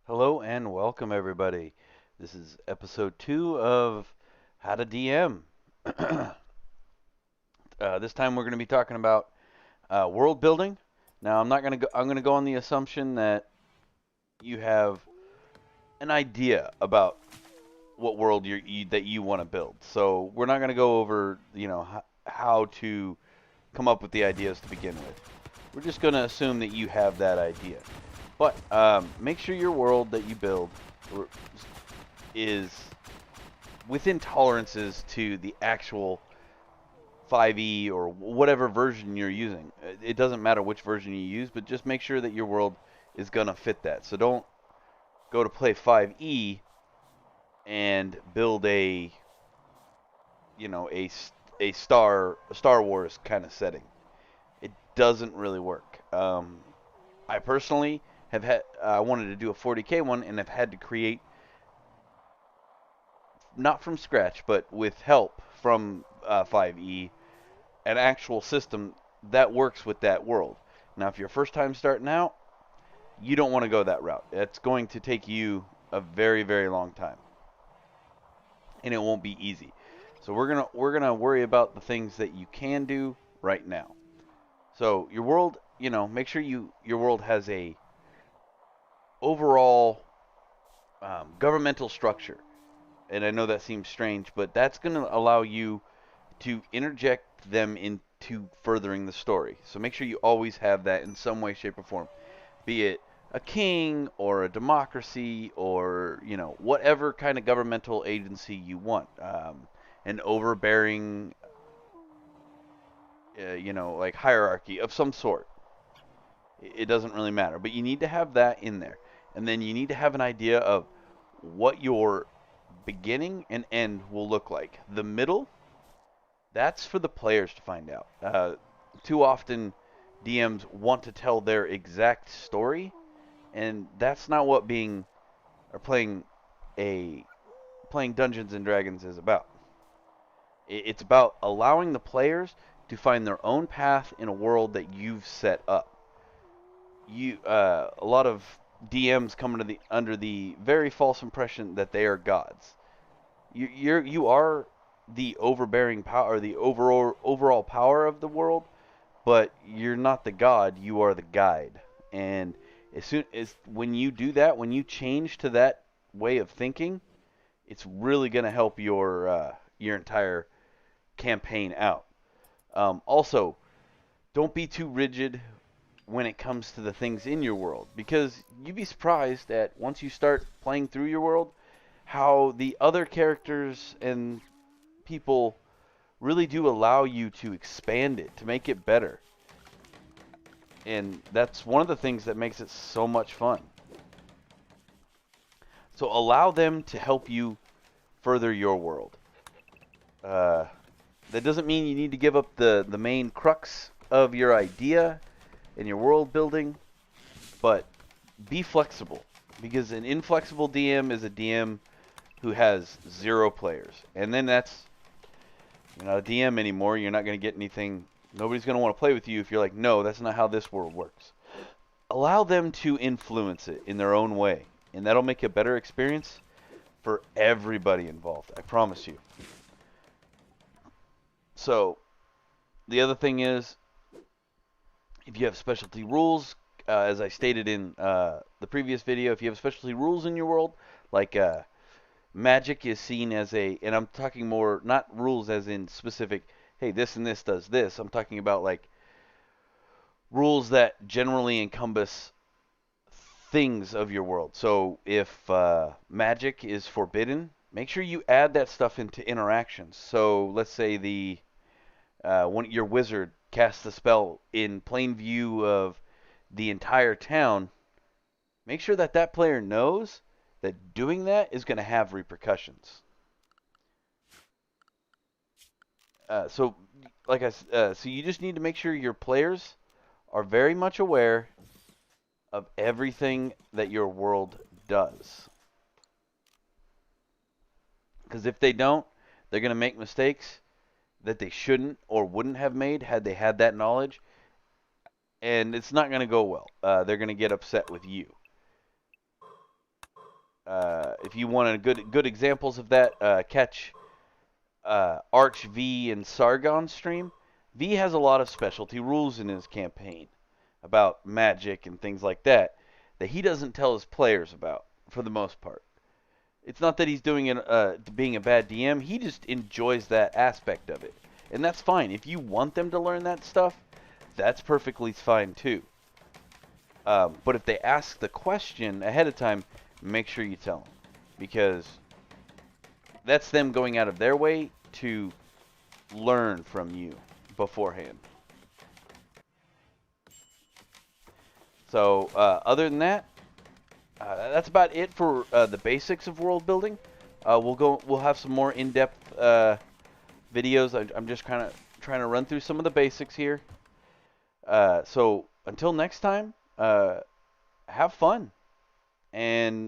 Hello and welcome, everybody. This is episode 2 of How to DM. This time we're going to be talking about world building. Now, I'm not going to go. I'm going to go on the assumption that you have an idea about what world that you want to build. So we're not going to go over, how to come up with the ideas to begin with. We're just going to assume that you have that idea. But make sure your world that you build is within tolerances to the actual 5e or whatever version you're using. It doesn't matter which version you use, but just make sure that your world is going to fit that. So don't go to play 5e and build a Star Wars kind of setting. It doesn't really work. I personally have had I wanted to do a 40k one and have had to create, not from scratch, but with help from 5e, an actual system that works with that world. Now, if you're first time starting out, you don't want to go that route. It's going to take you a very, very long time, and it won't be easy. So we're gonna worry about the things that you can do right now. So your world, make sure your world has a overall governmental structure. And I know that seems strange, but that's going to allow you to interject them into furthering the story. So make sure you always have that in some way, shape, or form, be it a king or a democracy or whatever kind of governmental agency you want, an overbearing, like hierarchy of some sort. It doesn't really matter, but you need to have that in there, and then you need to have an idea of what your beginning and end will look like. The middle, that's for the players to find out. Too often, DMs want to tell their exact story, and that's not what being or a playing Dungeons and Dragons is about. It's about allowing the players to find their own path in a world that you've set up. A lot of DMs come under the very false impression that they are gods. You are the overbearing power, the overall power of the world, but you're not the god. You are the guide. And as soon as when you do that, when you change to that way of thinking, it's really going to help your entire campaign out. Also, don't be too rigid when it comes to the things in your world, because you'd be surprised at once you start playing through your world how the other characters and people really do allow you to expand it, to make it better. And that's one of the things that makes it so much fun. So allow them to help you further your world. Uh, that doesn't mean you need to give up the main crux of your idea and your world building, but be flexible. Because an inflexible DM is a DM who has 0 players. And then you're not a DM anymore. You're not going to get anything. Nobody's going to want to play with you if you're like, no, that's not how this world works. Allow them to influence it in their own way, and that'll make a better experience for everybody involved. I promise you. So, the other thing is, if you have specialty rules, as I stated in the previous video, if you have specialty rules in your world, like magic is seen as and I'm talking more, not rules as in specific, hey, this and this does this. I'm talking about like rules that generally encompass things of your world. So if magic is forbidden, make sure you add that stuff into interactions. So let's say your wizard casts a spell in plain view of the entire town. Make sure that player knows that doing that is going to have repercussions. So, so you just need to make sure your players are very much aware of everything that your world does. Because if they don't, they're going to make mistakes that they shouldn't or wouldn't have made had they had that knowledge, and it's not going to go well. They're going to get upset with you. If you want good examples of that, catch Arch V and Sargon stream. V has a lot of specialty rules in his campaign about magic and things like that he doesn't tell his players about for the most part. It's not that he's doing it being a bad DM. He just enjoys that aspect of it, and that's fine. If you want them to learn that stuff, that's perfectly fine too. But if they ask the question ahead of time, make sure you tell them, because that's them going out of their way to learn from you beforehand. So other than that, that's about it for the basics of world building. We'll have some more in-depth videos. I'm just kind of trying to run through some of the basics here. So until next time, have fun, and